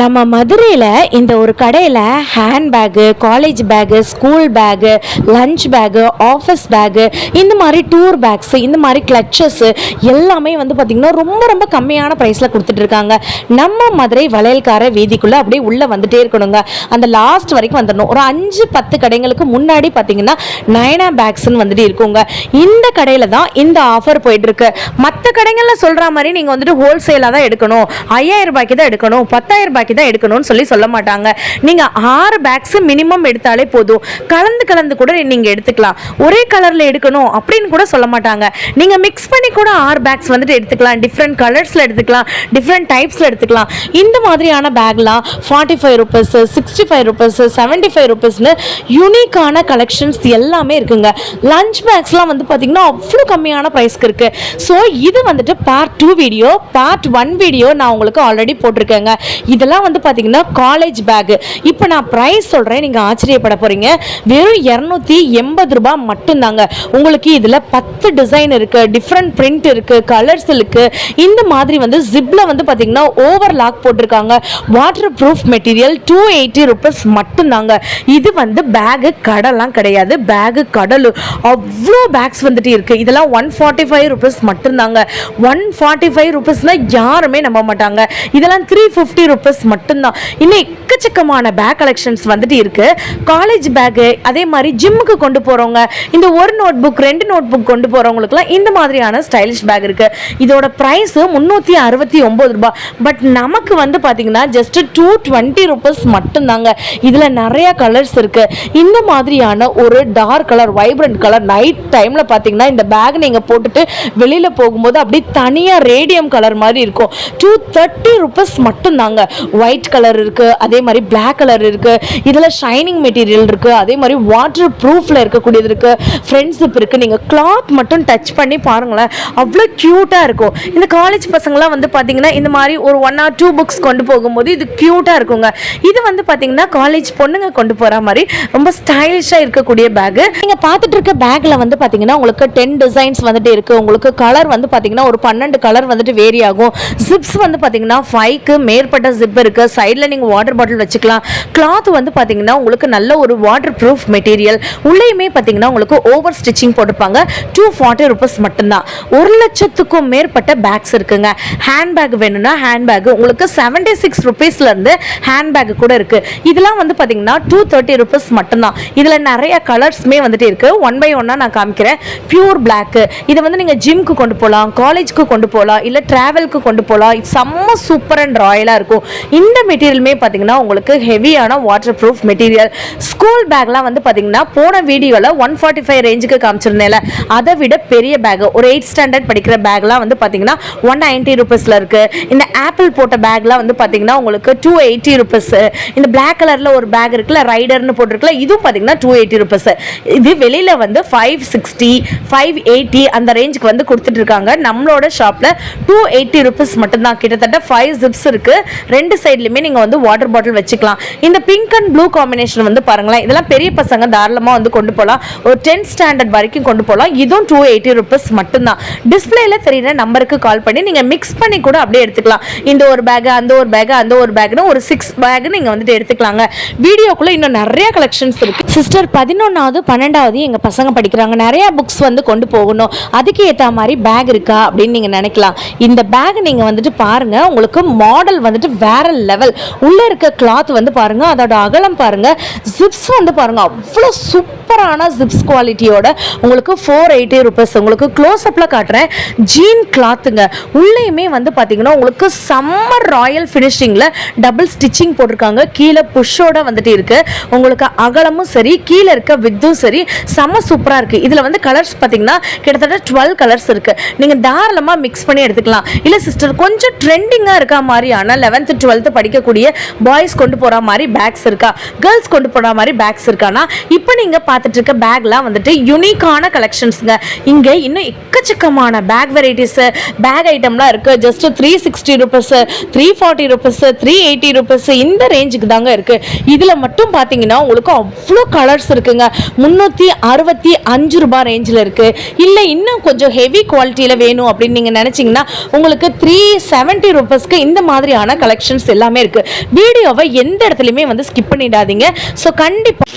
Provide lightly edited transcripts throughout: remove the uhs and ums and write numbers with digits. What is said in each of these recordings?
நம்ம மதுரையில் இந்த ஒரு கடையில் hand bag, college bag, school bag, lunch bag, office bag, இந்த மாதிரி டூர் பேக்ஸு, இந்த மாதிரி கிளச்சஸ்ஸு எல்லாமே வந்து பார்த்திங்கன்னா ரொம்ப ரொம்ப கம்மியான ப்ரைஸில் கொடுத்துட்டு இருக்காங்க. நம்ம மதுரை வளையல்கார வீதிக்குள்ளே அப்படியே உள்ளே வந்துட்டே இருக்கணுங்க. அந்த லாஸ்ட் வரைக்கும் வந்துடணும். ஒரு 5-10 கடைங்களுக்கு முன்னாடி பார்த்தீங்கன்னா நயனா பேக்ஸ்ன்னு வந்துட்டு இருக்குங்க. இந்த கடையில் தான் இந்த ஆஃபர் போயிட்டுருக்கு. மற்ற கடைகளில் சொல்கிற மாதிரி நீங்கள் வந்துட்டு ஹோல்சேலாக தான் எடுக்கணும், 5000 ரூபாய்க்கு தான் எடுக்கணும், 10,000 ரூபாய்க்கு தான் எடுக்கணும்னு சொல்ல மாட்டாங்க. நீங்க 6 பேக்ஸ் மினிமம் எடுத்தாலே போதும். கலந்து கூட நீங்க எடுத்துக்கலாம். ஒரே கலர்ல எடுக்கணும் அப்படின்னு கூட சொல்ல மாட்டாங்க. நீங்க மிக்ஸ் பண்ணி கூட 6 பேக்ஸ் வந்துட்டு எடுத்துக்கலாம். டிஃப்ரெண்ட் கலர்ஸ்ல எடுத்துக்கலாம், டிஃப்ரெண்ட் டைப்ஸ்ல எடுத்துக்கலாம். இந்த மாதிரியான பேக்லாம் 45 ரூபீஸ், 65 ரூபீஸ், 75 ரூபீஸ்னு யூனிக்கான கலெக்ஷன்ஸ் எல்லாமே இருக்குங்க. லஞ்ச் பேக்ஸ்லாம் வந்து பார்த்தீங்கன்னா அவ்வளோ கம்மியான ப்ரைஸ்க்கு இருக்கு. ஸோ இது வந்துட்டு பார்ட் 2 வீடியோ, பார்ட் 1 வீடியோ நான் உங்களுக்கு ஆல்ரெடி போட்டிருக்கேங்க. இதெல்லாம் வந்து பார்த்தீங்கன்னா காலேஜ் பேக். இப்போ நான் ப்ரைஸ் சொல்கிறேன், நீங்கள் ஆச்சரியப்பட போகிறீங்க. வெறும் 280 ரூபாய் மட்டும்தாங்க. உங்களுக்கு இதில் 10 டிசைன் இருக்குது, டிஃப்ரெண்ட் பிரிண்ட் இருக்குது, கலர்ஸ் இருக்குது. இந்த மாதிரி வந்து ஜிப்பில் வந்து பார்த்தீங்கன்னா ஓவர்லாக் போட்டிருக்காங்க. வாட்டர் ப்ரூஃப் மெட்டீரியல் 280 ரூபீஸ் மட்டும்தாங்க. இது வந்து பேகு கடலாம் கிடையாது, பேகு கடலு. அவ்வளோ பேக்ஸ் வந்துட்டு இருக்குது. இதெல்லாம் 145 ரூபீஸ் மட்டும்தாங்க. 145 ரூபீஸ்னால் யாருமே நம்ப மாட்டாங்க. இதெல்லாம் 350 ரூபீஸ் மட்டும்தான். இன்னும் எக்கச்சக்கமான பேக் கலெக்ஷன்ஸ் வந்துட்டு இருக்கு. காலேஜ் பேக்கு, அதே மாதிரி ஜிம்முக்கு கொண்டு போறவங்க, இந்த ஒரு நோட் புக் 2 நோட் புக் கொண்டு போறவங்களுக்குலாம் இந்த மாதிரியான ஸ்டைலிஷ் பேக் இருக்கு. இதோட பிரைஸ் 369 ரூபாய். பட் நமக்கு வந்து பாத்தீங்கன்னா ஜஸ்ட் 220 ரூபீஸ் மட்டும்தாங்க. இதுல நிறைய கலர்ஸ் இருக்கு. இந்த மாதிரியான ஒரு dark colour, vibrant colour, night டைம்ல பாத்தீங்கன்னா இந்த பேக் நீங்க போட்டுட்டு வெளியில போகும்போது அப்படியே தனியா ரேடியம் கலர் மாதிரி இருக்கும். 230 ரூபீஸ் மட்டும்தாங்க. ஒயிட் கலர் இருக்கு, அதே மாதிரி பிளாக் கலர் இருக்கு. இதுல ஷைனிங் மெட்டீரியல் இருக்கு, அதே மாதிரி வாட்டர் ப்ரூஃப்ல இருக்கக்கூடியது இருக்கு, ஃப்ரண்ட் ஜிப் இருக்கு. நீங்க கிளாத் மட்டும் டச் பண்ணி பாருங்களேன், அவ்வளோ கியூட்டா இருக்கும். இந்த காலேஜ் பசங்களாம் வந்து பாத்தீங்கன்னா இந்த மாதிரி ஒரு 1 or 2 புக்ஸ் கொண்டு போகும்போது இது கியூட்டா இருக்குங்க. இது வந்து பாத்தீங்கன்னா காலேஜ் பொண்ணுங்க கொண்டு போற மாதிரி ரொம்ப ஸ்டைலிஷா இருக்கக்கூடிய பேக். நீங்க பார்த்துட்டு இருக்க பேக்ல வந்து பாத்தீங்கன்னா உங்களுக்கு 10 டிசைன்ஸ் வந்துட்டு இருக்கு. உங்களுக்கு கலர் வந்து பாத்தீங்கன்னா ஒரு 12 கலர் வந்துட்டு வேரி ஆகும். ஜிப்ஸ் வந்து பாத்தீங்கன்னா 5க்கு மேற்பட்ட ஜிப் இருக்கு. சைடில் நீங்கள் வாட்டர் பாட்டில் வச்சுக்கலாம். கிளாத் வந்து பார்த்தீங்கன்னா உங்களுக்கு நல்ல ஒரு வாட்டர் ப்ரூஃப் மெட்டீரியல். உள்ளேயுமே பார்த்தீங்கன்னா உங்களுக்கு ஓவர் ஸ்டிச்சிங் போட்டுப்பாங்க. 240 ரூபீஸ் மட்டும்தான். 1 லட்சத்துக்கும் மேற்பட்ட பேக்ஸ் இருக்குங்க. ஹேண்ட் பேக் வேணும்னா ஹேண்ட் பேக் உங்களுக்கு 76 ரூபீஸ்லேருந்து ஹேண்ட் பேக் கூட இருக்கு. இதெல்லாம் வந்து பார்த்தீங்கன்னா 230 ரூபீஸ் மட்டும்தான். இதில் நிறைய கலர்ஸ்மே வந்துட்டு இருக்கு. 1 by 1 நான் காமிக்கிறேன். Pure black. இதை வந்து நீங்கள் ஜிம்க்கு கொண்டு போகலாம், காலேஜ்க்கு கொண்டு போகலாம், இல்லை ட்ராவல்க்கு கொண்டு போகலாம். செம்ம சூப்பர் அண்ட் ராயலாக இருக்கும். இந்த மெட்டீரியலுமே பார்த்தீங்கன்னா உங்களுக்கு ஹெவியான வாட்டர் ப்ரூஃப் மெட்டீரியல். ஸ்கூல் பேக்லாம் வந்து பார்த்தீங்கன்னா போன வீடியோவில் 145 ரேஞ்சுக்கு காமிச்சிருந்தேன். அதை விட பெரிய பேக், ஒரு 8th ஸ்டாண்டர்ட் படிக்கிற பேக்லாம் வந்து பார்த்தீங்கன்னா 190 ரூபீஸில் இருக்கு. இந்த ஆப்பிள் போட்ட பேக்லாம் வந்து பார்த்தீங்கன்னா உங்களுக்கு 280 ரூபீஸ். இந்த பிளாக் கலரில் ஒரு பேக் இருக்குல்ல, ரைடர்னு போட்டிருக்குல்ல, இதுவும் பார்த்தீங்கன்னா 280 ரூபீஸ். இது வெளியில் வந்து 560, 580 அந்த ரேஞ்சுக்கு வந்து கொடுத்துட்டு இருக்காங்க. நம்மளோட ஷாப்பில் 280 ரூபீஸ் மட்டும்தான். கிட்டத்தட்ட 5 ஜிப்ஸ் இருக்கு. 2 சைட்லையுமே நீங்க வந்து வாட்டர் பாட்டில் வச்சுக்கலாம். இந்த பிங்க் அண்ட் ப்ளூ காம்பினேஷன் வந்து பாருங்களேன், இதெல்லாம் பெரிய பசங்க தாராளமாக வந்து கொண்டு போகலாம். ஒரு 10th ஸ்டாண்டர்ட் வரைக்கும் கொண்டு போகலாம். இதுவும் 280 ரூபீஸ் மட்டும்தான். டிஸ்பிளேல தெரியுற நம்பருக்கு கால் பண்ணி நீங்க மிக்ஸ் பண்ணி கூட அப்படியே எடுத்துக்கலாம். இந்த ஒரு பேக், அந்த ஒரு பேக், அந்த ஒரு பேக்னு ஒரு 6 பேக் நீங்க வந்துட்டு எடுத்துக்கலாங்க. வீடியோக்குள்ள இன்னும் நிறைய கலெக்ஷன்ஸ் இருக்கு. சிஸ்டர் 11வது 12வது எங்க பசங்க படிக்கிறாங்க, நிறைய புக்ஸ் வந்து கொண்டு போகணும், அதுக்கு ஏற்ற மாதிரி பேக் இருக்கா அப்படின்னு நீங்க நினைக்கலாம். இந்த பேக் நீங்க வந்துட்டு பாருங்க, உங்களுக்கு மாடல் வந்துட்டு வேற லெவல். உள்ள இருக்க கிளாத் வந்து பாருங்க, அதோட அகலம் பாருங்க, ஜிப்ஸ் வந்து பாருங்க, அவ்வளோ சூப்பரான ஜிப்ஸ் குவாலிட்டியோட உங்களுக்கு 480 ரூபீஸ். உங்களுக்கு க்ளோஸ் அப்ல காட்டுறேன். ஜீன் கிளாத்துங்க. உள்ளேயுமே வந்து பாத்தீங்கன்னா உங்களுக்கு சம்மர் ராயல் ஃபினிஷிங்ல டபுள் ஸ்டிச்சிங் போட்டிருக்காங்க. கீழே புஷ்ஷோட வந்துட்டு இருக்கு. உங்களுக்கு அகலமும் சரி, கீழே இருக்க வித்தும் சரி, செம்ம சூப்பரா இருக்கு. இதுல வந்து கலர்ஸ் பாத்தீங்கன்னா கிட்டத்தட்ட 12 கலர்ஸ் இருக்கு. நீங்க தாராளமா மிக்ஸ் பண்ணி எடுத்துக்கலாம். இல்ல சிஸ்டர் கொஞ்சம் ட்ரெண்டிங்கா இருக்க மாதிரியான 11th 12th படிக்கக்கூடிய பாய்ஸ் கொண்டு போற மாதிரி பேக்ஸ் இருக்கா, கேர்ள்ஸ் கொண்டு போற மாதிரி பேக்ஸ் இருக்கானா, இப்போ நீங்க பார்த்து பார்த்துட்டு இருக்க பேக்லாம் வந்துட்டு யூனிக்கான கலெக்ஷன்ஸுங்க. இங்கே இன்னும் எக்கச்சக்கமான பேக் வெரைட்டிஸு பேக் ஐட்டம்லாம் இருக்குது. ஜஸ்ட் 360 ருபீஸு, 340 ருபீஸு, 380 ருபீஸு இந்த ரேஞ்சுக்கு தாங்க இருக்குது. இதில் மட்டும் பார்த்தீங்கன்னா உங்களுக்கு அவ்வளோ கலர்ஸ் இருக்குங்க. 365 ரூபாய் ரேஞ்சில் இருக்குது. இல்லை இன்னும் கொஞ்சம் ஹெவி குவாலிட்டியில் வேணும் அப்படின்னு நீங்கள் நினச்சிங்கன்னா உங்களுக்கு 370 ருபீஸ்க்கு இந்த மாதிரியான கலெக்ஷன்ஸ் எல்லாமே இருக்குது. வீடியோவை எந்த இடத்துலையுமே வந்து ஸ்கிப் பண்ணிடாதீங்க. ஸோ கண்டிப்பாக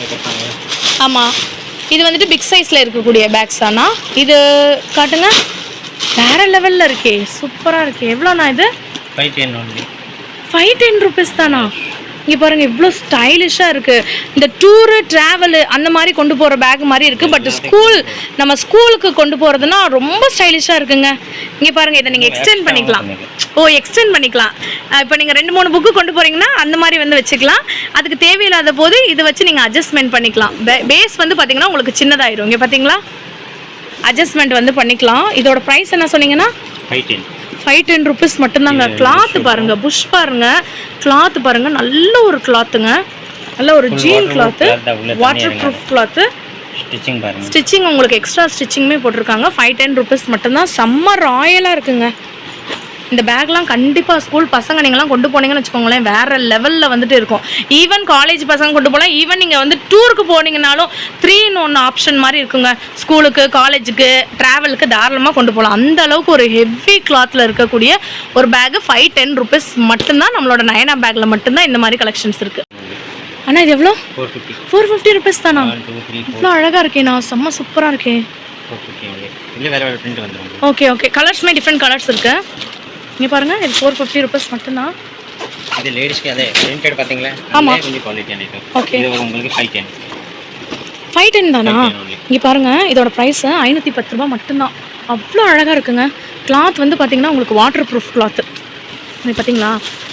ஆமாம், இது வந்துட்டு பிக் சைஸில் இருக்கக்கூடிய பேக்ஸ் தானா? இது காட்டுங்க, வேறு லெவலில் இருக்கே, சூப்பராக இருக்கே. எவ்வளோண்ணா இது? 510 ருபீஸ் தானா? இங்கே பாருங்கள் இவ்வளோ ஸ்டைலிஷாக இருக்குது. இந்த டூரு ட்ராவலு அந்த மாதிரி கொண்டு போகிற பேக் மாதிரி இருக்குது. பட் நம்ம ஸ்கூலுக்கு கொண்டு போகிறதுனா ரொம்ப ஸ்டைலிஷாக இருக்குங்க. இங்கே பாருங்கள், இதை நீங்கள் எக்ஸ்டெண்ட் பண்ணிக்கலாம். எக்ஸ்டெண்ட் பண்ணிக்கலாம். இப்போ நீங்கள் 2-3 புக்கு கொண்டு போகிறீங்கன்னா அந்த மாதிரி வந்து வச்சுக்கலாம். அதுக்கு தேவையில்லாத போது இதை வச்சு நீங்கள் அட்ஜஸ்ட்மெண்ட் பண்ணிக்கலாம். பேஸ் வந்து பார்த்தீங்கன்னா உங்களுக்கு சின்னதாயிரும். இங்கே பார்த்தீங்களா, அட்ஜஸ்ட்மெண்ட் வந்து பண்ணிக்கலாம். இதோட ப்ரைஸ் என்ன சொன்னீங்கன்னா 510 ருபீஸ் மட்டும்தாங்க. கிளாத்து பாருங்கள், புஷ் பாருங்கள், கிளாத்து பாருங்கள், நல்ல ஒரு கிளாத்துங்க, நல்ல ஒரு jean cloth, water proof cloth. Stitching உங்களுக்கு எக்ஸ்ட்ரா ஸ்டிச்சிங்குமே போட்டிருக்காங்க. 510 ருபீஸ் மட்டும்தான். செம்ம ராயலாக இருக்குங்க. இந்த பேக்லாம் கண்டிப்பாக ஸ்கூல் பசங்க நீங்களாம் கொண்டு போனீங்கன்னு வச்சுக்கோங்களேன், வேறு லெவலில் வந்துட்டு இருக்கும். ஈவன் காலேஜ் பசங்க கொண்டு போகலாம். ஈவன் நீங்கள் வந்து டூருக்கு போனீங்கனாலும் 3-in-1 ஆப்ஷன் மாதிரி இருக்குங்க. ஸ்கூலுக்கு, காலேஜுக்கு, ட்ராவலுக்கு தாராளமாக கொண்டு போகலாம். அந்த அளவுக்கு ஒரு ஹெவி கிளாத்தில் இருக்கக்கூடிய ஒரு பேக்கு 510 ருபீஸ் மட்டும்தான். நம்மளோட நயனா பேக்கில் மட்டும்தான் இந்த மாதிரி கலெக்ஷன்ஸ் இருக்குது. ஆனால் இது எவ்வளோ? 450 ருபீஸ் தானா? இவ்வளோ அழகாக இருக்கேண்ணா, செம்ம சூப்பராக இருக்கே. ஓகே, கலர்ஸுமே டிஃப்ரெண்ட் கலர்ஸ் இருக்குது. இங்கே பாருங்கள், இது 450 ருபீஸ் மட்டும்தான். இது லேடிஸ்க்கு அதே பிரிண்டட் பாத்தீங்களா? ஆமா, கொஞ்சம் குவாலிட்டியான ஐட்டம். ஓகே, இது உங்களுக்கு 510 தானா? இங்கே பாருங்கள், இதோட ப்ரைஸ் 510 ரூபாய் மட்டும்தான். அவ்வளோ அழகாக இருக்குங்க. கிளாத் வந்து பார்த்தீங்கன்னா உங்களுக்கு வாட்டர் ப்ரூஃப் கிளாத்து. பார்த்தீங்களா,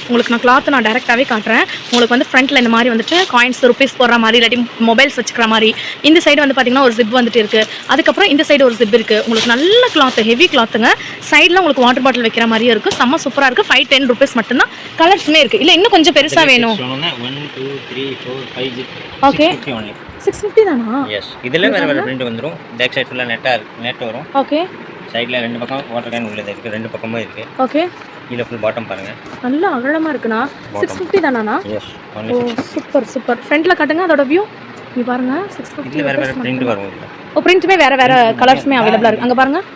உங்களுக்கு நான் கிளாத்து நான் டேரெக்டாகவே காட்டுறேன். உங்களுக்கு வந்து ஃப்ரண்ட்டில் இந்த மாதிரி வந்துட்டு காயின்ஸ் ருபீஸ் போடுற மாதிரி, இல்லாட்டி மொபைல்ஸ் வச்சுக்கிற மாதிரி. இந்த சைடு வந்து பார்த்தீங்கன்னா ஒரு ஜிப் வந்துட்டு இருக்குது. அதுக்கப்புறம் இந்த சைடு ஒரு ஜிப் இருக்குது. உங்களுக்கு நல்ல கிளாத்து, ஹெவி கிளாத்துங்க. சைடில் உங்களுக்கு வாட்டர் பாட்டில் வைக்கிற மாதிரியும் இருக்குது. செம்ம சூப்பராக இருக்குது. 510 ருபீஸ் மட்டும்தான். கலர்ஸுமே இருக்குது. இல்லை இன்னும் கொஞ்சம் பெருசாக வேணும். 1 2 3 4 5 ஓகே, 650 தானா? எஸ், இதில் வேறு பிரிண்ட் வந்துடும். பேக் சைடு ஃபுல்லாக நெட் வரும். ஓகே, சைடில் 2 பக்கம் வாட்டர் கேன் உள்ளது இருக்குது, 2 பக்கமும் இருக்குது. ஓகே, கீழே ஃபுல் பாட்டம் பாருங்கள், நல்லா அகலமாக இருக்குண்ணா. 650 தானா? Yes, super. ஃப்ரண்ட்டில் காட்டுங்க அதோட வியூ. இங்கே பாருங்கள், 650 வேறு பிரிண்ட் வரும். பிரிண்ட்டுமே வேறு கலர்ஸுமே அவைலபிளாக இருக்குது. அங்கே பாருங்கள்,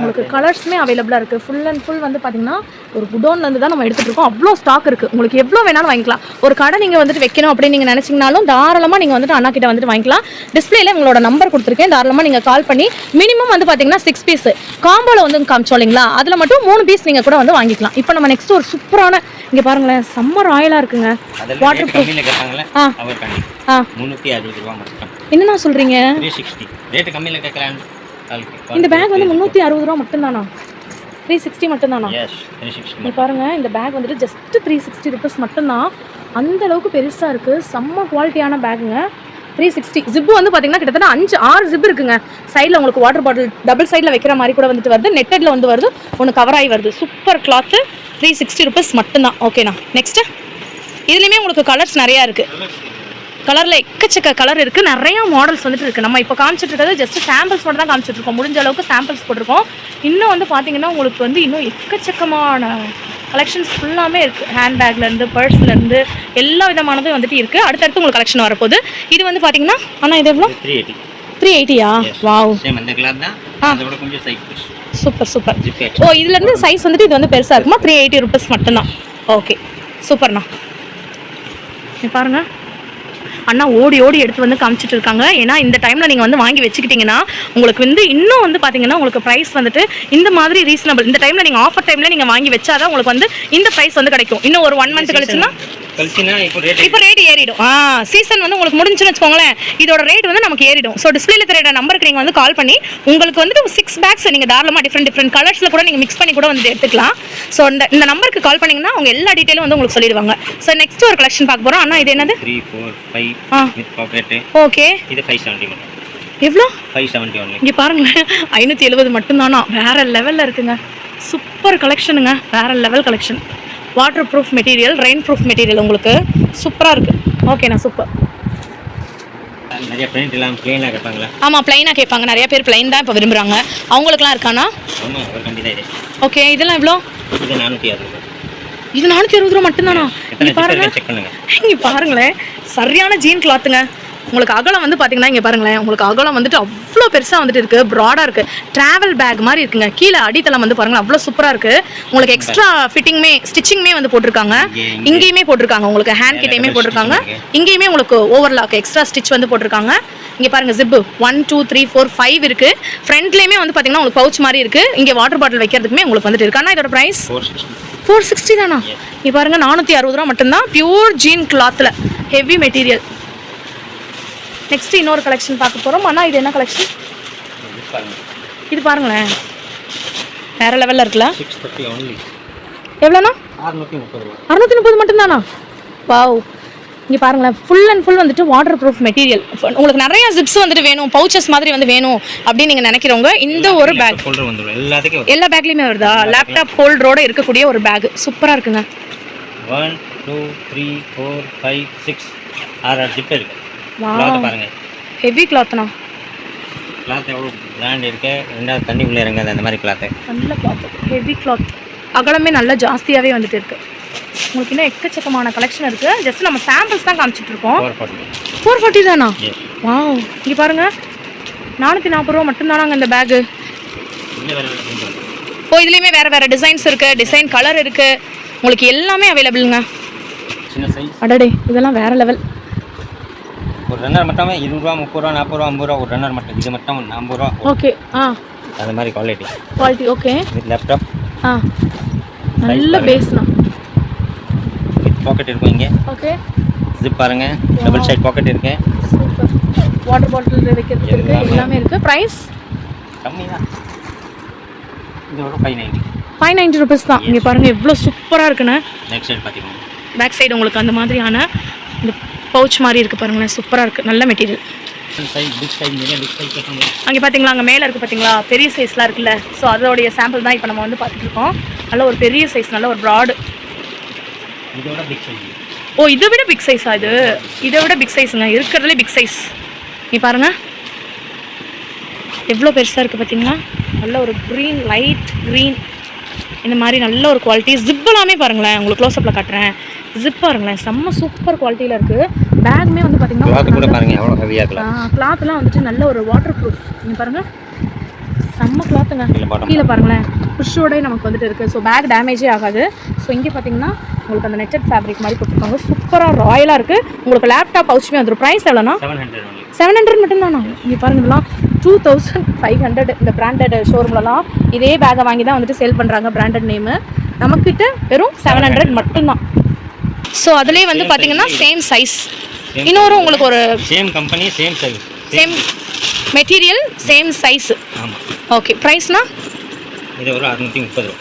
உங்களுக்கு கலர்ஸுமே அவைலபிளாக இருக்குது. ஃபுல் அண்ட் ஃபுல் வந்து பார்த்திங்கன்னா ஒரு குடோன்லேருந்து தான் நம்ம எடுத்துகிட்டு இருக்கோம். அவ்வளோ ஸ்டாக் இருக்குது. உங்களுக்கு எவ்வளோ வேணாலும் வாங்கிக்கலாம். ஒரு கடை நீங்கள் வந்துட்டு வைக்கணும் அப்படின்னு நீங்கள் நினச்சிங்கனாலும் தாராளமாக நீங்கள் வந்துட்டு அண்ணா கிட்ட வந்துட்டு வாங்கிக்கலாம். டிஸ்பிளேல உங்களோட நம்பர் கொடுத்துருக்கேன். தாராளமாக நீங்கள் கால் பண்ணி மினிமம் வந்து பார்த்தீங்கன்னா 6 பீஸ் காம்போவில் வந்து காமிச்சோம் இல்லைங்களா, அதில் மட்டும் 3 பீஸ் நீங்கள் கூட வந்து வாங்கிக்கலாம். இப்போ நம்ம நெக்ஸ்ட் ஒரு சூப்பரான, இங்கே பாருங்களேன், செம்ம ராயலாக இருக்குங்க. Water proof. 360 ரூபா மட்டும். என்னண்ணா சொல்கிறீங்க? 360 ரேட்டு கம்மியில் கேட்குறேன். இந்த பேக் வந்து 360 ரூபா மட்டும்தானா? 360 மட்டும்தானா? எஸ், 360. நீ பாருங்க, இந்த பேக் வந்துட்டு ஜஸ்ட் 360 ருபீஸ் மட்டும்தான். அந்த அளவுக்கு பெருசாக இருக்குது. செம்ம குவாலிட்டியான பேக்குங்க. 360 ஜிப்பு வந்து பார்த்தீங்கன்னா கிட்டத்தட்ட 5-6 ஜிப் இருக்குங்க. சைடில் உங்களுக்கு வாட்டர் பாட்டில் டபுள் சைடில் வைக்கிற மாதிரி கூட வந்துட்டு வருது. நெட்டடில் வந்து வருது, ஒன்று கவர் ஆகி வருது. Super cloth. 360 ருபீஸ் மட்டும்தான். ஓகேண்ணா, நெக்ஸ்ட்டு இதுலேயுமே உங்களுக்கு கலர்ஸ் நிறையா இருக்குது. கலரில் எக்கச்சக்க கலர் இருக்குது. நிறையா மாடல்ஸ் வந்துட்டு இருக்குது. நம்ம இப்போ காமிச்சிட்டு இருக்கிறது ஜஸ்ட் சாம்பிள்ஸ் மட்டும் தான் காமிச்சிட்ருக்கோம். முடிஞ்ச அளவுக்கு சாம்பிள்ஸ் போட்டிருக்கோம். இன்னும் வந்து பார்த்தீங்கன்னா உங்களுக்கு வந்து இன்னும் எக்கச்சக்கமான கலெக்ஷன்ஸ் ஃபுல்லாமே இருக்குது. ஹேண்ட்பேக்லேருந்து, பர்ஸ்லேருந்து எல்லா விதமானதும் வந்துட்டு இருக்குது. அடுத்தடுத்து உங்களுக்கு கலெக்ஷன் வரப்போகுது. இது வந்து பார்த்தீங்கன்னா, ஆனால் இது எவ்வளோ? 380யா? Wow, super. இதுலேருந்து சைஸ் வந்துட்டு இது வந்து பெருசாக இருக்குமா? 380 ருபீஸ் மட்டும்தான். ஓகே, சூப்பர்ண்ணா. பாருங்கள், அண்ணா ஓடி எடுத்து வந்து காமிச்சிட்டு இருக்காங்க. ஏன்னா இந்த டைமில் நீங்கள் வந்து வாங்கி வச்சுக்கிட்டிங்கன்னா உங்களுக்கு வந்து இன்னும் வந்து பார்த்தீங்கன்னா உங்களுக்கு ப்ரைஸ் வந்துட்டு இந்த மாதிரி ரீசனபிள். இந்த டைமில் நீங்கள் ஆஃபர் டைமில் நீங்கள் வாங்கி வச்சாதான் உங்களுக்கு வந்து இந்த ப்ரைஸ் வந்து கிடைக்கும். இன்னும் ஒரு 1 மந்த் கழிச்சுன்னா இப்போ ரேட் ஏறிடும். சீசன் வந்து உங்களுக்கு முடிஞ்சுன்னு வச்சுக்கோங்களேன், இதோட ரேட் வந்து நமக்கு ஏறிடும். ஸோ டிஸ்பிளேல தெரியற நம்பருக்கு நீங்கள் வந்து கால் பண்ணி உங்களுக்கு வந்துட்டு 6 பேக்ஸ் நீங்கள் தாராளமாக டிஃப்ரெண்ட் கலர்ஸில் கூட நீங்கள் மிக்ஸ் பண்ணி கூட வந்து எடுத்துக்கலாம். ஸோ இந்த நம்பருக்கு கால் பண்ணிங்கன்னா அவங்க எல்லா டீட்டெயிலும் வந்து உங்களுக்கு சொல்லிடுவாங்க. ஸோ நெக்ஸ்ட் ஒரு கலெக்ஷன் பார்க்க போகிறோம். ஆனால் இது என்னது? 3 4 5 வித் பாக்கெட். ஓகே, இது 570 மட்டும். எவ்வளோ? 570 only. இங்கே பாருங்களேன், 570 மட்டும்தானா? வேறு லெவலில் இருக்குங்க. சூப்பர் கலெக்ஷனுங்க, வேறு level collection. Water proof material, rain proof material உங்களுக்கு சூப்பராக இருக்குது. ஓகேண்ணா, சூப்பர். நிறைய பிரிண்ட் எல்லாம் பிளெயினாக கேட்பாங்களா? ஆமாம், ப்ளைனாக கேட்பாங்க. நிறைய பேர் ப்ளைன் தான் இப்போ விரும்புகிறாங்க. அவங்களுக்குலாம் இருக்கானா? ஆமாம், ஒரு கண்டி தான் இது. ஓகே, இதெல்லாம் எவ்வளோ? இது 460 ரூபா. இது 460 ரூபா மட்டும்தானா? எத்தனை ஜிப் இருக்குன்னு செக் பண்ணுங்க. இங்கே பாருங்களேன், சரியான ஜீன் கிளாத்துங்க. உங்களுக்கு அகலம் வந்து பார்த்தீங்கன்னா இங்கே பாருங்களேன், உங்களுக்கு அகலம் வந்துட்டு அவ்வளோ பெருசாக வந்துட்டு இருக்குது, ப்ராடாக இருக்குது. ட்ராவல் பேக் மாதிரி இருக்குங்க. கீழே அடித்தளம் வந்து பாருங்களேன் அவ்வளோ சூப்பராக இருக்குது. உங்களுக்கு எக்ஸ்ட்ரா ஃபிட்டிங்குமே ஸ்டிச்சிங்குமே வந்து போட்டிருக்காங்க. இங்கேயுமே போட்டிருக்காங்க, உங்களுக்கு ஹேண்ட் கிட்டேயுமே போட்டிருக்காங்க. இங்கேயுமே உங்களுக்கு ஓவர்லாக் எக்ஸ்ட்ரா ஸ்டிச் வந்து போட்டிருக்காங்க. இங்கே பாருங்கள், ஜிப்பு 1 2 3 4 5 இருக்குது. ஃப்ரண்ட்லேயுமே வந்து பார்த்தீங்கன்னா உங்களுக்கு பவுச் மாதிரி இருக்குது. இங்கே வாட்டர் பாட்டில் வைக்கிறதுக்குமே உங்களுக்கு வந்துட்டு இருக்கு. ஆனால் இதோட ப்ரைஸ் 460 தானா? இங்கே பாருங்கள், 460 ரூபா மட்டும்தான். பியூர் ஜீன் கிளாத்தில் ஹெவி மெட்டீரியல். நெக்ஸ்ட் இன்னொரு கலெக்ஷன் பார்க்க போகிறோம். ஆனால் இது என்ன கலெக்ஷன்? இது பாருங்களேன், வேறு லெவலில் இருக்குல்ல. 630 only. எவ்வளோண்ணா? 630 ரூபா. 630 மட்டும்தானா? வாவ். இங்கே பாருங்களேன், ஃபுல் அண்ட் ஃபுல் வந்துட்டு வாட்டர் ப்ரூஃப் மெட்டீரியல். உங்களுக்கு நிறைய ஜிப்ஸ் வந்துட்டு வேணும், பவுச்சஸ் மாதிரி வந்து வேணும் அப்படின்னு நீங்கள் நினைக்கிறவங்க இந்த ஒரு பேக். ஹோல்டர் வந்துடும் எல்லாத்துக்கும். எல்லா பேக்லேயுமே வருதா? லேப்டாப் ஹோல்டரோட இருக்கக்கூடிய ஒரு பேக் சூப்பராக இருக்குங்க. 1 2 3 4 5 6 6 ஜிப் இருக்கு. கிளாத் பாருங்க, ஹெவி கிளாத்னா. கிளாத் எவ்வளோ பிராண்ட் இருக்கு. ரெண்டாவது தண்ணி உள்ளே இறங்காது அந்த மாதிரி கிளாத்து. நல்ல கிளாத், ஹெவி கிளாத். அகலமே நல்லா ஜாஸ்தியாகவே வந்துட்டு இருக்கு. உங்களுக்கு இன்னும் எக்கச்சக்கமான கலெக்ஷன் இருக்கு. ஜஸ்ட் நம்ம சாம்பிள்ஸ் தான் காமிச்சிட்டு இருக்கோம். 440 தானா? வாவ். இங்கே பாருங்க, 440 ரூபா மட்டும்தானாங்க இந்த பேகு. ஓ, இதுலேயுமே வேறு வேறு டிசைன்ஸ் இருக்கு, டிசைன் கலர் இருக்கு, உங்களுக்கு எல்லாமே அவைலபிளுங்க. சின்ன சைஸ். அடடே, இதெல்லாம் வேற லெவல். ஒரு ரன்னர் மட்டும் 20 ரூபா 30 ரூபா 40 ரூபா 50 ரூபா ஒரு ரன்னர் மட்டும். இது மட்டும் 50 ரூபா. ஓகே. அந்த மாதிரி குவாலிட்டி. ஓகே. With laptop. நல்ல பேஸ்னா. வித் பாக்கெட் இருக்கும் இங்கே. ஓகே. ஜிப் பாருங்க, டபுள் சைடு பாக்கெட் இருக்கு. சூப்பர். வாட்டர் பாட்டில் வைக்கிறதுக்கு இருக்கு, எல்லாமே இருக்கு. பிரைஸ் கம்மி தான். இதோட 590 ரூபீஸ் தான். இங்கே பாருங்க எவ்வளோ சூப்பராக இருக்குன்னு. பேக் சைடு பார்த்தீங்கன்னா பேக் சைடு உங்களுக்கு அந்த மாதிரியான இந்த பவுச் மாதிரி இருக்குது பாருங்களேன், சூப்பராக இருக்குது. நல்ல மெட்டீரியல். அங்கே பார்த்தீங்களா, அங்கே மேலே இருக்குது பார்த்தீங்களா, பெரிய சைஸ்லாம் இருக்குல்ல. ஸோ அதோடைய சாம்பிள் தான் இப்போ நம்ம வந்து பார்த்துட்டு இருக்கோம். நல்ல ஒரு பெரிய சைஸ், நல்ல ஒரு ப்ராடு. ஓ, இதை விட பிக் சைஸா? இது இதை விட பிக் சைஸுங்க, இருக்கிறதுலே பிக் சைஸ். நீ பாருங்க எவ்வளோ பெருசாக இருக்குது பார்த்தீங்களா. நல்ல ஒரு க்ரீன், லைட் க்ரீன், இந்த மாதிரி நல்ல ஒரு குவாலிட்டி. ஜிப் எல்லாமே பாருங்களேன், உங்களுக்கு க்ளோஸ்அப்பில் காட்டுறேன். ஜிப் பாருங்களேன், செம்ம சூப்பர் குவாலிட்டியில் இருக்குது. பேக்குமே வந்து பார்த்தீங்கன்னா கிளாத்லாம் வந்துட்டு நல்ல ஒரு வாட்டர் ப்ரூஃப். நீங்கள் பாருங்கள், செம்ம கிளாத்துங்க. கீழே பாருங்களேன், புஷ்ஷோட நமக்கு வந்துட்டு இருக்குது. ஸோ பேக் டேமேஜே ஆகாது. ஸோ இங்கே பார்த்தீங்கன்னா உங்களுக்கு அந்த நெட்டட் ஃபேப்ரிக் மாதிரி போட்டுருக்காங்க. சூப்பராக ராயலாக இருக்குது. உங்களுக்கு லேப்டாப் பவுச்சுமே வந்துடும். ப்ரைஸ் எவ்வளோண்ணா? 700 மட்டும்தானா? இங்கே பாருங்க, இதெல்லாம் 2500. இந்த பிராண்டட் ஷோரூம்லலாம் இதே பேக்கை வாங்கி தான் வந்துட்டு சேல் பண்ணுறாங்க, பிராண்டட் நேமு. நமக்கிட்ட வெறும் 700 மட்டும்தான். ஸோ அதுலேயே வந்து பார்த்தீங்கன்னா சேம் சைஸ். இன்னொரு உங்களுக்கு ஒரு same company, same size, same material, same size. ஆமாம். ஓகே. ப்ரைஸ்னா இது ஒரு 630 ரூபா.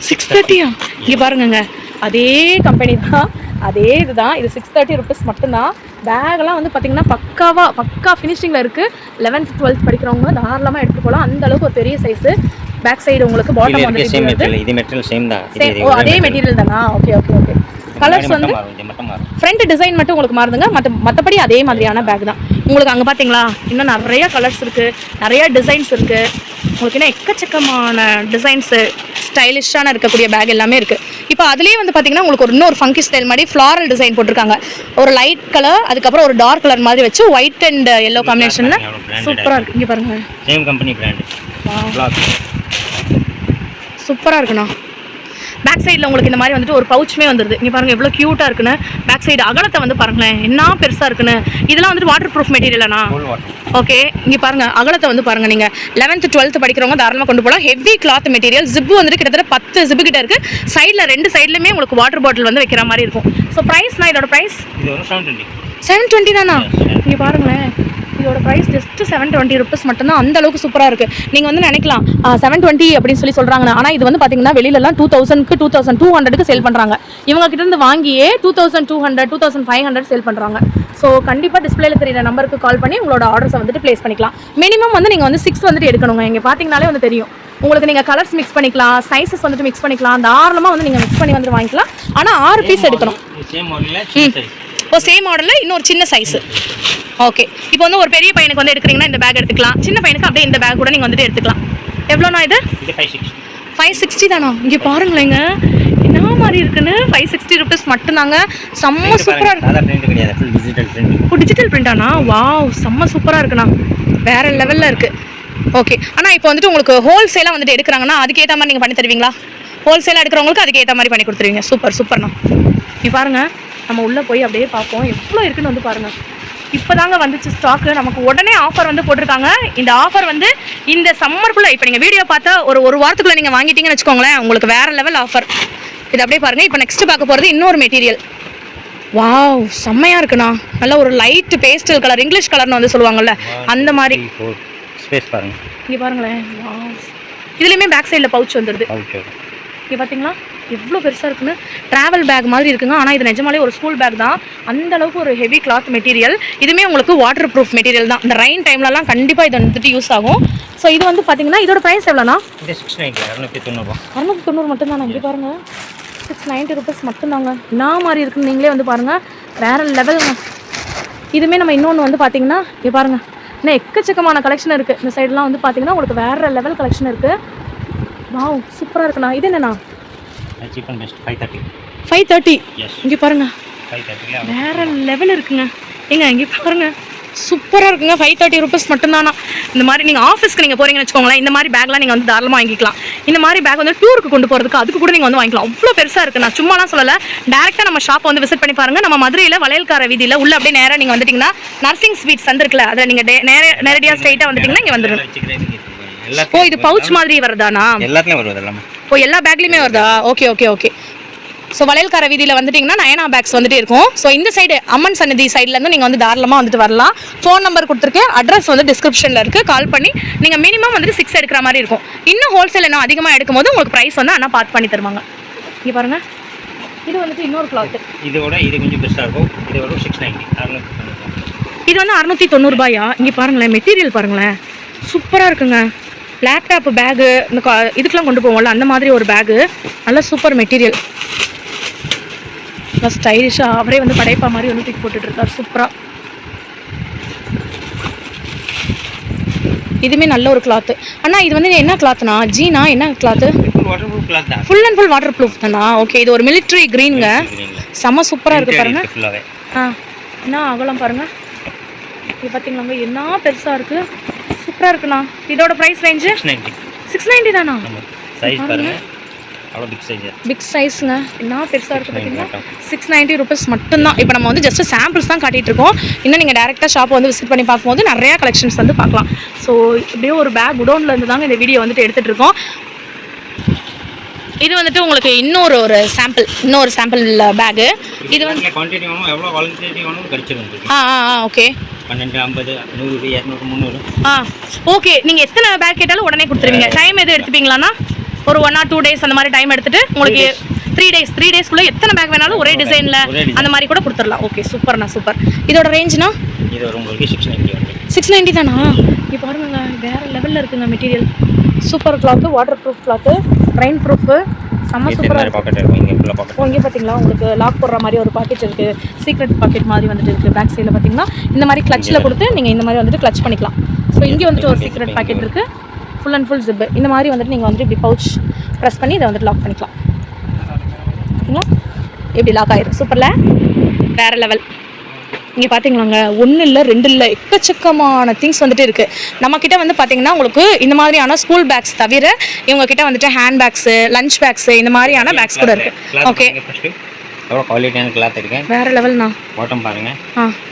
630. இங்கே பாருங்கங்க, அதே கம்பெனி தான், அதே இதுதான். இது 630 ருபீஸ் மட்டும்தான். பேக்கெல்லாம் வந்து பார்த்தீங்கன்னா பக்கா ஃபினிஷிங்கில் இருக்குது. 11th 12th படிக்கிறவங்க தாராளமாக எடுத்துகிட்டு போகலாம். அந்த அளவுக்கு ஒரு பெரிய சைஸு. பேக் சைடு உங்களுக்கு பாட்டம் வந்து சேம் மெட்டீரியல். இது மெட்டீரியல் சேம் தான். ஓ, அதே மெட்டீரியல் தானா? Okay okay okay. கலர்ஸ் வந்து ஃப்ரண்ட் டிசைன் மட்டும் உங்களுக்கு மாறுதுங்க, மற்றபடி அதே மாதிரியான பேக் தான். உங்களுக்கு அங்கே பார்த்தீங்களா, இன்னும் நிறைய கலர்ஸ் இருக்குது, நிறைய டிசைன்ஸ் இருக்குது. உங்களுக்கு இன்னும் எக்கச்சக்கமான டிசைன்ஸு, ஸ்டைலிஷான இருக்கக்கூடிய பேக் எல்லாமே இருக்குது. இப்போ அதுலேயே வந்து பார்த்தீங்கன்னா உங்களுக்கு ஒரு இன்னொரு ஃபங்கி ஸ்டைல் மாதிரி ஃப்ளாரல் டிசைன் போட்டிருக்காங்க. ஒரு லைட் கலர், அதுக்கப்புறம் ஒரு டார்க் கலர் மாதிரி வச்சு ஒயிட் அண்ட் எல்லோ காம்பினேஷனில் சூப்பராக இருக்குது. இங்கே பாருங்கள், சேம் கம்பெனி பிராண்ட். சூப்பராக இருக்குண்ணா. பேக் சைடில் உங்களுக்கு இந்த மாதிரி வந்துட்டு ஒரு பவுச்சுமே வந்துடுது. இங்கே பாருங்கள் எவ்வளோ க்யூட்டாக இருக்குன்னு. பேக் சைடு அகலத்தை வந்து பாருங்களேன், என்ன பெருசாக இருக்குன்னு. இதெல்லாம் வந்துட்டு வாட்டர் ப்ரூஃப் மெட்டீரியலாண்ணா? ஓகே. இங்கே பாருங்கள், அகலத்தை வந்து பாருங்கள். நீங்கள் 11th 12th படிக்கிறவங்க தாராளமாக கொண்டு போகலாம். Heavy cloth material. ஜிப்பு வந்துட்டு கிட்டத்தட்ட 10 ஜிப்பு கிட்ட இருக்குது. சைடில் 2 சைட்லையுமே உங்களுக்கு வாட்டர் பாட்டில் வந்து வைக்கிற மாதிரி இருக்கும். ஸோ ப்ரைஸ்னா, இதோட ப்ரைஸ் 720 தானா? இங்கே பாருங்களேன், இதோட ப்ரைஸ் ஜஸ்ட் 720 ருபீஸ் மட்டும்தான். அந்த அளவுக்கு சூப்பராக இருக்குது. நீங்கள் வந்து நினைக்கலாம் 720 அப்படின்னு சொல்கிறாங்க. ஆனால் இது வந்து பார்த்தீங்கன்னா வெளியிலலாம் 2000க்கு 2200க்கு சேல் பண்ணுறாங்க. இவங்க கிட்டேருந்து வாங்கியே 2200 2500 சேல் பண்ணுறாங்க. ஸோ கண்டிப்பாக டிஸ்பிளேல தெரியுற நம்பருக்கு கால் பண்ணி உங்களோட ஆர்டர்ஸை வந்துட்டு ப்ளேஸ் பண்ணிக்கலாம். மினிமம் வந்து நீங்கள் வந்து 6 வந்துட்டு எடுக்கணுங்க. இங்கே பார்த்தீங்கனாலே வந்து தெரியும் உங்களுக்கு. நீங்கள் கலர்ஸ் மிக்ஸ் பண்ணிக்கலாம், சைஸஸ் வந்துட்டு மிக்ஸ் பண்ணிக்கலாம். தாராளமாக வந்து நீங்கள் மிக்ஸ் பண்ணி வந்துட்டு வாங்கிக்கலாம். ஆனால் 6 பீஸ் எடுக்கணும். ஓ, சேம் மாடலில் இன்னொரு சின்ன சைஸு. ஓகே இப்போ வந்து ஒரு பெரிய பையனுக்கு வந்து எடுக்கிறீங்கன்னா இந்த பேக் எடுத்துக்கலாம், சின்ன பையனுக்கு அப்படியே இந்த பேக் கூட நீங்கள் வந்துட்டு எடுத்துக்கலாம். எவ்வளோண்ணா இது? இது 560. 560 தானா? இங்கே பாருங்களேங்க என்ன மாதிரி இருக்குன்னு. 560 ருபீஸ் மட்டும்தாங்க. செம்ம சூப்பராக இருக்கு. சாதா பிரிண்ட் கிடையாது, ஃபுல் டிஜிட்டல் பிரிண்ட். ஓ டிஜிட்டல் பிரிண்டாண்ணா? வாவ் செம்ம சூப்பராக இருக்குண்ணா, வேற லெவலில் இருக்குது. ஓகே ஆனால் இப்போ வந்துட்டு உங்களுக்கு ஹோல்சேலாக வந்துட்டு எடுக்கிறாங்கன்னா அதுக்கேற்ற மாதிரி நீங்கள் பண்ணி தருவீங்களா? ஹோல்சேலாக எடுக்கிறவங்களுக்கு அதுக்கேற்ற மாதிரி பண்ணி கொடுத்துருவீங்க. சூப்பர் சூப்பர்ண்ணா. நீ பாருங்கள், நம்ம உள்ளே போய் அப்படியே பார்ப்போம் எவ்வளோ இருக்குன்னு வந்து பாருங்கள். இப்போ தாங்க வந்துச்சு ஸ்டாக்கு, நமக்கு உடனே ஆஃபர் வந்து போட்டிருக்காங்க. இந்த ஆஃபர் வந்து இந்த சம்மருக்குள்ளே, இப்போ நீங்கள் வீடியோ பார்த்தா ஒரு வாரத்துக்குள்ளே நீங்கள் வாங்கிட்டீங்கன்னு வச்சுக்கோங்களேன், உங்களுக்கு வேறு லெவல் ஆஃபர். இது அப்படியே பாருங்கள். இப்போ நெக்ஸ்ட்டு பார்க்க போகிறது இன்னொரு மெட்டீரியல். வாவ் செம்மையாக இருக்குண்ணா, நல்ல ஒரு லைட் பேஸ்டல் கலர், இங்கிலீஷ் கலர்னு வந்து சொல்லுவாங்கள்ல அந்த மாதிரி. ஸ்பேஸ் பாருங்கள், இங்கே பாருங்களேன். வாவ் இதுலேயுமே பேக் சைடில் பவுச் வந்துடுது. இங்கே பார்த்தீங்களா எவ்வளோ பெருசாக இருக்குன்னு. ட்ராவல் பேக் மாதிரி இருக்குங்க, ஆனால் இது நிஜமாலே ஒரு ஸ்கூல் பேக் தான். அந்த அளவுக்கு ஒரு ஹெவி கிளாத் மெட்டீரியல். இதுவுமே உங்களுக்கு வாட்டர் ப்ரூஃப் மெட்டீரியல் தான். இந்த ரெயின் டைம்லலாம் கண்டிப்பாக இது வந்துட்டு யூஸ் ஆகும். ஸோ இது வந்து பார்த்தீங்கன்னா இதோட ப்ரைஸ் எவ்வளோண்ணா? இது 690. 690 மட்டும்தாண்ணா. இங்கே பாருங்கள் 690 ருபீஸ் மட்டும்தாங்க. என்ன மாதிரி இருக்குன்னு நீங்களே வந்து பாருங்கள், வேறு லெவலுங்க. இதுவுமே நம்ம இன்னொன்று வந்து பார்த்தீங்கன்னா இங்கே பாருங்கள், இன்னும் எக்கச்சக்கமான கலெக்ஷன் இருக்குது. இந்த சைடெலாம் வந்து பார்த்தீங்கன்னா உங்களுக்கு வேறு லெவல் கலெக்ஷன் இருக்குது. வாவ் சூப்பராக இருக்குண்ணா. இது என்னண்ணா? Cheap and best 530. 530. எஸ், இங்கே பாருங்கள் 530 வேறு லெவல் இருக்குங்க. ஏங்க இங்கே பாருங்கள் சூப்பராக இருக்குங்க. 530 ருபீஸ் மட்டும்தானா. இந்த மாதிரி நீங்கள் ஆஃபீஸ்க்கு நீங்கள் போகிறீங்கன்னு வச்சுக்கோங்களேன், இந்த மாதிரி பேக்லாம் நீங்கள் வந்து தாராளமாக வாங்கிக்கலாம். இந்த மாதிரி பேக் வந்து டூருக்கு கொண்டு போகிறதுக்கு அதுக்கு கூட நீங்கள் வந்து வாங்கிக்கலாம். அவ்வளோ பெருசாக இருக்குது. நான் சும்மாலாம் சொல்லலை, டேரெக்டாக நம்ம ஷாப்பை வந்து விசிட் பண்ணி பாருங்கள். நம்ம மதுரையில் வளையல்கார வீதியில் உள்ள அப்படியே நேராக நீங்கள் வந்துட்டிங்கன்னா நர்சிங் ஸ்வீட்ஸ் வந்துருக்குல்ல, அதில் நீங்கள் நேரடியாக ஸ்ட்ரைட்டாக வந்துட்டிங்கன்னா இங்கே வந்துடும். ஓ இது பவுச் மாதிரி வருதாண்ணா? எல்லாத்துலேயும் வருது எல்லாமே. ஓ எல்லா பேக்லேயுமே வருதா? Okay okay okay. ஸோ வளையல்கார வீதியில் வந்துட்டிங்கன்னா நயனா பேக்ஸ் வந்துட்டு இருக்கும். ஸோ இந்த சைடு அம்மன் சன்னதி சைட்லேருந்து நீங்கள் வந்து தாராளமாக வந்துட்டு வரலாம். ஃபோன் நம்பர் கொடுத்துருக்கேன், அட்ரஸ் வந்து டிஸ்கிரிப்ஷனில் இருக்குது. கால் பண்ணி நீங்கள் மினிமம் வந்துட்டு 6 எடுக்கிற மாதிரி இருக்கும். இன்னும் ஹோல்சேல் இன்னும் அதிகமாக எடுக்கும்போது உங்களுக்கு ப்ரைஸ் வந்து ஆனால் பார்த்து பண்ணி தருவாங்க. இங்கே பாருங்கள், இது வந்துட்டு இன்னொரு கிளாத்து. இதோட இது கொஞ்சம் பெருசாக இருக்கும். இதோட 690. இது வந்து 690 ரூபாயா? இங்கே பாருங்களேன், மெட்டீரியல் பாருங்களேன், சூப்பராக இருக்குங்க. லேப்டாப் பேகு இந்த இதுக்கெலாம் கொண்டு போவோம்ல அந்த மாதிரி ஒரு பேகு, நல்ல சூப்பர் மெட்டீரியல், நல்லா ஸ்டைலிஷாக. அவரே வந்து படைப்பா மாதிரி வந்து தூக்கி போட்டுட்ருக்கார் சூப்பராக. இதுவுமே நல்ல ஒரு கிளாத்து. அண்ணா இது வந்து என்ன கிளாத்னா? ஜீனா என்ன cloth? Full and full water proof தானா? ஓகே. இது ஒரு மிலிட்ரி க்ரீனுங்க, செம்ம சூப்பராக இருக்குது பாருங்கள். என்ன அகலம் பாருங்கள், இது பார்த்தீங்களாங்க என்ன பெருசாக இருக்குது, சூப்பராக இருக்குண்ணா. இதோட ப்ரைஸ் ரேஞ்சு 690 தானா? சைஸ் பாருங்கள், அவ்வளோ பிக் சைஸ். பிக் சைஸுங்க, என்ன பெருசாக இருக்குது பார்த்தீங்கன்னா. 690 ருபீஸ் மட்டும்தான். இப்போ நம்ம வந்து ஜஸ்ட் சாம்பிள்ஸ் தான் காட்டிகிட்டு இருக்கோம். இன்னும் நீங்கள் டேரெக்டாக ஷாப்பை வந்து விசிட் பண்ணி பார்க்கும்போது நிறையா கலெக்ஷன்ஸ் வந்து பார்க்கலாம். ஸோ இப்படியே ஒரு பேக் குடோன்லேருந்து தாங்க இந்த வீடியோ வந்துட்டு எடுத்துகிட்டு இருக்கோம். இது வந்துட்டு உங்களுக்கு இன்னொரு சாம்பிள் பேகு. இது வந்து குவான்டிட்டி வேணும், எவ்வளோ குவாலிட்டி வேணும் கிடைச்சிடும். ஓகே. 12, 50, 100, 200, 300. ஓகே. நீங்கள் எத்தனை பேக் கேட்டாலும் உடனே கொடுத்துருவீங்க. டைம் எதுவும் எடுத்துப்பீங்களாண்ணா? ஒரு 1 or 2 days அந்த மாதிரி டைம் எடுத்துகிட்டு உங்களுக்கு 3 daysக்குள்ளே எத்தனை பேக் வேணாலும் ஒரே டிசைனில் அந்த மாதிரி கூட கொடுத்துடலாம். ஓகே சூப்பர்ண்ணா, சூப்பர். இதோட ரேஞ்சுனா? இது வரும் உங்களுக்கு 690. 690 தானா? இங்கே பாருங்க, வேறு லெவலில் இருக்குங்க material. Super cloth, water proof cloth, rain proof, செம்ம சூப்பராக இருக்கும். இங்கே பார்த்தீங்களா உங்களுக்கு லாக் போடுற மாதிரி ஒரு பாக்கெட் இருக்குது, சீக்ரெட் பாக்கெட் மாதிரி வந்துட்டு இருக்குது. பேக் சைடில் பார்த்தீங்கன்னா இந்த மாதிரி கிளச்சில் கொடுத்து நீங்கள் இந்த மாதிரி வந்துட்டு கிளச் பண்ணிக்கலாம். ஸோ இங்கே வந்துட்டு ஒரு சீக்ரெட் பாக்கெட் இருக்குது, ஃபுல் அண்ட் ஃபுல் ஜிப்பு. இந்த மாதிரி வந்துட்டு நீங்கள் வந்துட்டு இப்படி பவுச் ப்ரெஸ் பண்ணி இதை வந்துட்டு லாக் பண்ணிக்கலாம். ஓகேங்களா? இப்படி லாக் ஆயிடும். சூப்பரில் வேறு லெவல். இங்கே பார்த்தீங்களாங்க, 1 இல்லை 2 இல்லை எக்கச்சக்கமான திங்ஸ் வந்துட்டு இருக்குது. நம்மக்கிட்ட வந்து பார்த்தீங்கன்னா உங்களுக்கு இந்த மாதிரியான ஸ்கூல் பேக்ஸ் தவிர இவங்கக்கிட்ட வந்துட்டு ஹேண்ட் பேக்ஸு, லஞ்ச் பேக்ஸு, இந்த மாதிரியான பேக்ஸ் கூட இருக்குது. ஓகே. எவ்வளோ குவாலிட்டியான கிளாத் இருக்கு, வேறு லெவல்ண்ணா. பாட்டம் பாருங்க,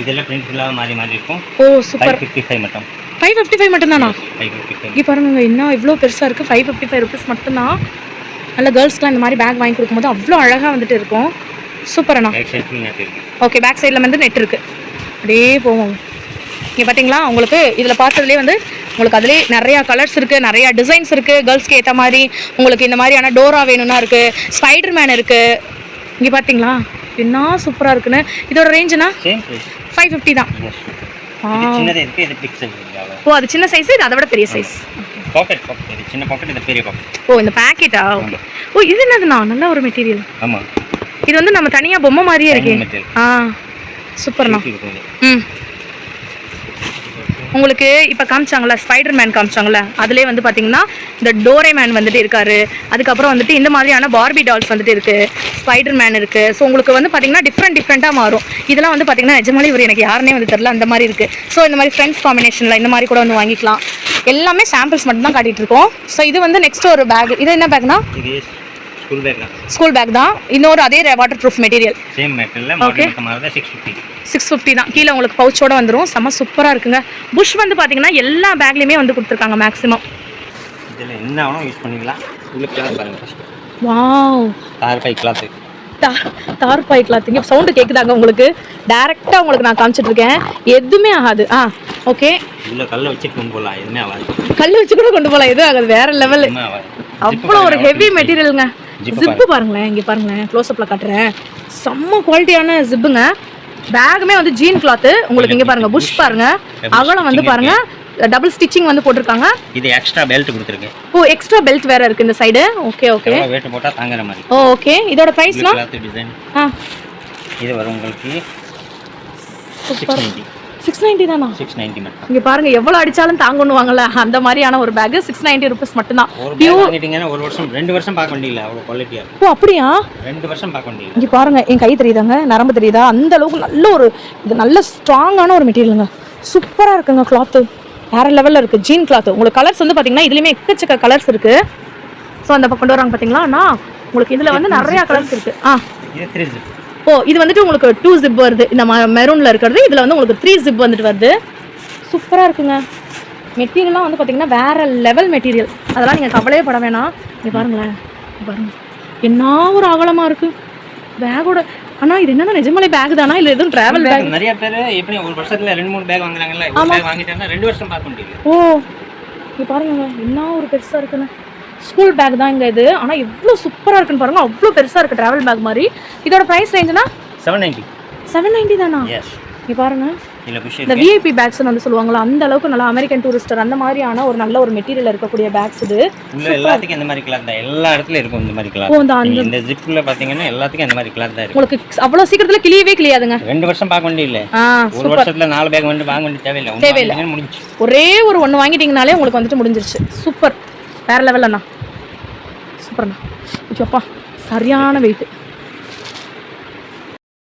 இதெல்லாம் பிரிண்ட் ஃபுல்லாக மாறி இருக்கும். ஓ சூப்பர். 555 மட்டும். 555 மட்டும்தானா? 555. இங்கே பாருங்க, என்ன இவ்வளோ பெருசாக இருக்குது. 555 ருபீஸ் மட்டும்தான். நல்ல கேர்ள்ஸ்க்குலாம் இந்த மாதிரி பேக் வாங்கி கொடுக்கும்போது அவ்வளோ அழகாக வந்துட்டு இருக்கும். சூப்பர்ண்ணா. ஓகே. பேக் சைடில் வந்து நெட் இருக்குது, அப்படியே போவோம். இங்கே பார்த்தீங்களா, உங்களுக்கு இதில் பார்த்ததுலேயே வந்து உங்களுக்கு அதிலே நிறையா கலர்ஸ் இருக்குது, நிறையா டிசைன்ஸ் இருக்குது. கேர்ள்ஸ்க்கு ஏற்ற மாதிரி உங்களுக்கு இந்த மாதிரியான டோரா வேணும்னா இருக்குது, ஸ்பைடர் மேன் இருக்குது. இங்கே பார்த்தீங்களா என்ன சூப்பராக இருக்குன்னு. இதோட ரேஞ்சுனா 550 தான். ஓ அது சின்ன சைஸ், இது அதை விட பெரிய சைஸ். சின்ன பாக்கெட், இது பெரிய பாக்கெட். ஓ இந்த பேக்கெட்டா? ஓகே. ஓ இது என்னதுண்ணா? நல்ல ஒரு மெட்டீரியல். ஆமாம், இது வந்து நம்ம தனியாக பொம்மை மாதிரியே இருக்கு. சூப்பர்ண்ணா. உங்களுக்கு இப்போ காமிச்சாங்கல்ல ஸ்பைடர் மேன் காமிச்சாங்கல்ல அதுலேயே வந்து பார்த்தீங்கன்னா இந்த டோரே மேன் வந்துட்டு இருக்காரு. அதுக்கப்புறம் வந்துட்டு இந்த மாதிரியான பார்பி டால்ஸ் வந்துட்டு இருக்குது, ஸ்பைடர் மேன் இருக்குது. ஸோ உங்களுக்கு வந்து பார்த்தீங்கன்னா டிஃப்ரெண்ட்டாக மாறும். இதெல்லாம் வந்து பார்த்தீங்கன்னா நிஜமாலே இவர் எனக்கு யாருனே வந்து தெரில, அந்த மாதிரி இருக்குது. ஸோ இந்த மாதிரி ஃப்ரெண்ட்ஸ் காம்பினேஷனில் இந்த மாதிரி கூட வந்து வாங்கிக்கலாம். எல்லாமே சாம்பிள்ஸ் மட்டும் தான் காட்டிகிட்டு இருக்கோம். ஸோ இது வந்து நெக்ஸ்ட் ஒரு பேக். இது என்ன பேக்னா? இது ஸ்கூல் பேக் தான். ஸ்கூல் பேக் தான். இன்னொரு அதே water proof material. Same material. Okay. 650 தான். கீழே உங்களுக்கு பவுச்சோட வந்துடும். செம்ம சூப்பராக இருக்குங்க. புஷ் வந்து பார்த்தீங்கன்னா எல்லா பேக்லேயுமே வந்து கொடுத்துருக்காங்க மேக்ஸிமம். இதில் என்ன வேணும் யூஸ் பண்ணிக்கலாம். இதில் கிளாத் பாருங்க ஃபஸ்ட்டு. வாவ், தார்பாய் கிளாத்து. தார்பாய் கிளாத். இங்கே சவுண்டு கேட்குதாங்க உங்களுக்கு? டேரெக்டாக உங்களுக்கு நான் காமிச்சிட்ருக்கேன். எதுவுமே ஆகாது. ஓகே. இதில் கல்லை வச்சு கொண்டு போகலாம், எதுவுமே ஆகாது. கல் வச்சு கூட கொண்டு போகலாம், எதுவும் ஆகாது. வேறு லெவலு. அவ்வளோ ஒரு ஹெவி மெட்டீரியலுங்க. ஜிப்பு பாருங்களேன், இங்கே பாருங்களேன், க்ளோஸ்அப்பில் காட்டுறேன். செம்ம குவாலிட்டியான ஜிப்புங்க. பேக்குமே வந்து ஜீன் கிளாத்து. உங்களுக்கு இங்கே பாருங்க, புஷ் பாருங்க, அகலம் வந்து பாருங்க, டபுள் ஸ்டிச்சிங் வந்து போட்டிருக்காங்க. இது எக்ஸ்ட்ரா பெல்ட் கொடுத்துருக்கேன். ஓ, எக்ஸ்ட்ரா பெல்ட் வேற இருக்கு இந்த சைடு. Okay okay. வெயிட் போட்டா தாங்குற மாதிரி. ஓ ஓகே. இதோட பிரைஸ்னா? Cloth design. இது வரும் உங்களுக்கு 690 தானா? 690 மட்டும். இங்க பாருங்க எவ்வளவு அடிச்சாலும் தாங்கணும் வாங்கல, அந்த மாதிரியான ஒரு பேக் 690 ரூபீஸ் மட்டும் தான். வாங்கிட்டீங்கன்னா ஒரு வருஷம் 2 வருஷம் பார்க்க வேண்டியல, அவ்வளவு குவாலிட்டியா. ஓ அப்படியா? 2 வருஷம் பார்க்க வேண்டியல. இங்க பாருங்க, என் கை தெரியுதாங்க, நரம்பு தெரியுதா? அந்த அளவுக்கு நல்ல ஒரு இது நல்ல ஸ்ட்ராங்கான ஒரு மெட்டீரியலுங்க. சூப்பரா இருக்குங்க கிளாத். வேற லெவல்ல இருக்கு. Gene cloth. உங்களுக்கு கலர்ஸ் வந்து பாத்தீங்கன்னா இதுலயுமே எக்கச்சக்க கலர்ஸ் இருக்கு. சோ அந்த பக்கம் கொண்டு வராங்க பாத்தீங்களா அண்ணா, உங்களுக்கு இதுல வந்து நிறைய கலர்ஸ் இருக்கு. இது 3 ஜிப். ஓ, இது வந்துட்டு உங்களுக்கு 2 ஜிப் வருது. இந்த மெரூன்ல இருக்கிறது இதுல வந்து உங்களுக்கு 3 ஜிப் வந்துட்டு வருது. சூப்பரா இருக்குங்க. மெட்டீரியல்லாம் வந்து பாத்தீங்கன்னா வேற லெவல் மெட்டீரியல். அதெல்லாம் நீங்க கவலையே பட வேணாம். இங்க பாருங்களேன், பாருங்க என்ன ஒரு அகலமா இருக்கு பேக்கோட. ஆனா இது என்னன்னா நிஜமாலே பேக் தானா இல்ல எதுவும் டிராவல் பேக்? நிறைய பேர் எப்படி ஒரு வருஷத்துல 2-3 பேக் வாங்குறாங்கல்ல, ஒரு பேக் வாங்கிட்டாங்கன்னா 2 வருஷம் பார்க்க முடியல. ஓ, இங்க பாருங்க என்ன ஒரு பெருசா இருக்குன்னு. ஸ்கூல் பேக் தான் இங்க இது. ஆனா எவ்வளவு சூப்பரா இருக்குன்னு பாருங்க, அவ்வளவு பெருசா இருக்கு டிராவல் பேக் மாதிரி. இதோட பிரைஸ் ரேஞ்ச்னா 790 தானா? எஸ். இங்க பாருங்க, இல்ல புஷ் இந்த விஐபி பேக்ஸ் வந்து சொல்லுவாங்களா, அந்த அளவுக்கு நல்லா அமெரிக்கன் டூரிஸ்டர் அந்த மாதிரியான ஒரு நல்ல ஒரு மெட்டீரியல் இருக்கக்கூடிய பேக்ஸ் இது. உள்ள எல்லாத்துக்கும் இந்த மாதிரி கிளாத் தான், எல்லா இடத்துலயும் இருக்கும் இந்த மாதிரி கிளாத். ஓ, இந்த ஜிப்ல பாத்தீங்கன்னா எல்லாத்துக்கும் இந்த மாதிரி கிளாத் தான் இருக்கு. உங்களுக்கு அவ்வளவு சீக்கிரத்துல கிளியவே கிளியாதுங்க. 2 வருஷம் பார்க்க வேண்டியல, ஒரு வருஷத்துல 4 பேக் வந்து வாங்க வேண்டிய தேவையில்லை. முடிஞ்சு ஒரே ஒரு ஒன்று வாங்கிட்டீங்கனாலே உங்களுக்கு வந்துட்டு முடிஞ்சிருச்சு. சூப்பர், வேற லெவல் அண்ணா, சூப்பர்ண்ணா. அப்பா சரியான வெயிட்.